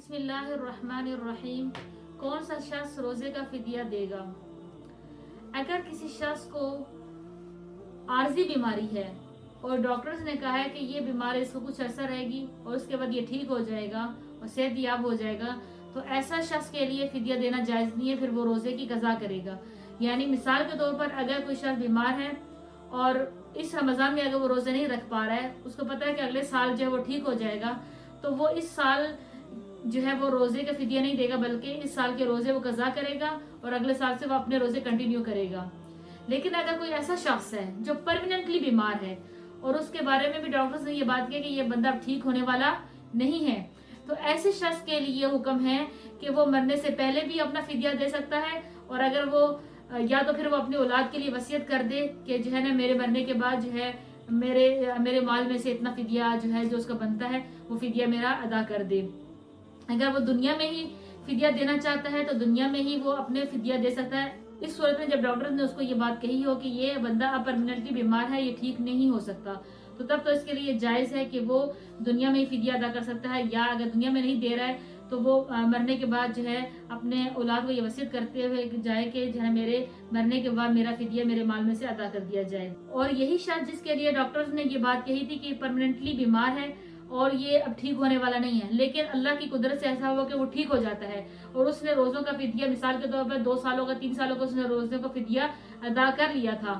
बिस्मिल्लाहिर्रहमानिर्रहीम। कौन सा शख्स रोजे का फिदिया देगा? अगर किसी शख्स को आर्जी बीमारी है और डॉक्टर्स ने कहा है कि ये बीमारी इसको कुछ अरसा रहेगी और उसके बाद ये ठीक हो जाएगा और सेहतयाब हो जाएगा, तो ऐसा शख्स के लिए फिदिया देना जायज़ नहीं है। फिर वो रोजे की कज़ा करेगा। यानी मिसाल के तौर पर अगर कोई शख्स बीमार है और इस रमज़ान में अगर वो रोजे नहीं रख पा रहा है, उसको पता है कि अगले साल जो है वो ठीक हो जाएगा, तो वो इस साल जो है वो रोजे का फिदिया नहीं देगा, बल्कि इस साल के रोजे वो कज़ा करेगा और अगले साल से वो अपने रोजे कंटिन्यू करेगा। लेकिन अगर कोई ऐसा शख्स है जो परमानेंटली बीमार है और उसके बारे में भी डॉक्टर्स ने ये बात की कि ये बंदा अब ठीक होने वाला नहीं है, तो ऐसे शख्स के लिए हुक्म है कि वो मरने से पहले भी अपना फिदिया दे सकता है। और अगर वो या तो फिर वो अपनी औलाद के लिए वसीयत कर दे कि जो है ना, मेरे मरने के बाद जो है मेरे माल में से इतना फिदिया जो है जो उसका बनता है वो फिदिया मेरा अदा कर दे। अगर वो दुनिया में ही फिदिया देना चाहता है तो दुनिया में ही वो अपने फिदिया दे सकता है। इस सूरत में जब डॉक्टर ने उसको ये बात कही हो कि ये बंदा अब परमानेंटली बीमार है, ये ठीक नहीं हो सकता, तो तब तो इसके लिए जायज़ है कि वो दुनिया में ही फिदिया अदा कर सकता है। या अगर दुनिया में नहीं दे रहा है तो वो मरने के बाद जो है अपने औलाद को ये वसीयत करते हुए जाए कि जो है मेरे मरने के बाद मेरा फिदिया मेरे माल में से अदा कर दिया जाए। और यही शख्स जिसके लिए डॉक्टर्स ने ये बात कही थी कि परमानेंटली बीमार है और ये अब ठीक होने वाला नहीं है, लेकिन अल्लाह की कुदरत से ऐसा हुआ कि वो ठीक हो जाता है और उसने रोजों का फिदिया, मिसाल के तौर पर 2 सालों का 3 सालों का उसने रोजों का फिदिया अदा कर लिया था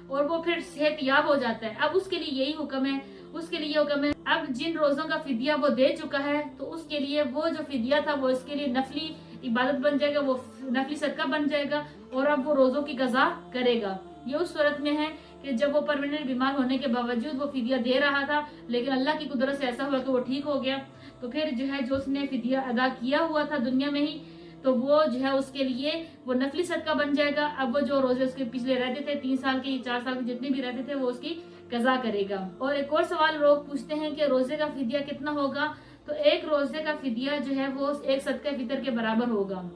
और वो फिर सेहतयाब हो जाता है। अब उसके लिए यही हुक्म है, उसके लिए हुक्म है अब जिन रोजों का फिदिया वो दे चुका है तो उसके लिए वो जो फिदिया था वो इसके लिए नफली इबादत बन जाएगा, वो नफली सदका बन जाएगा और अब वो रोजों की कज़ा करेगा। ये उस सूरत में है कि जब वो परमानेंट बीमार होने के बावजूद वो फिदिया दे रहा था, लेकिन अल्लाह की कुदरत से ऐसा हुआ कि वो ठीक हो गया, तो फिर जो है जो उसने फिदिया अदा किया हुआ था दुनिया में ही, तो वो जो है उसके लिए वो नफली सदका बन जाएगा। अब वो जो रोजे उसके पिछले रहते थे 3 साल के 4 साल के जितने भी रहते थे वो उसकी कज़ा करेगा। और एक और सवाल लोग पूछते हैं कि रोजे का फिदिया कितना होगा, तो एक रोजे का फिदिया जो है वो एक सदका फितर के बराबर होगा।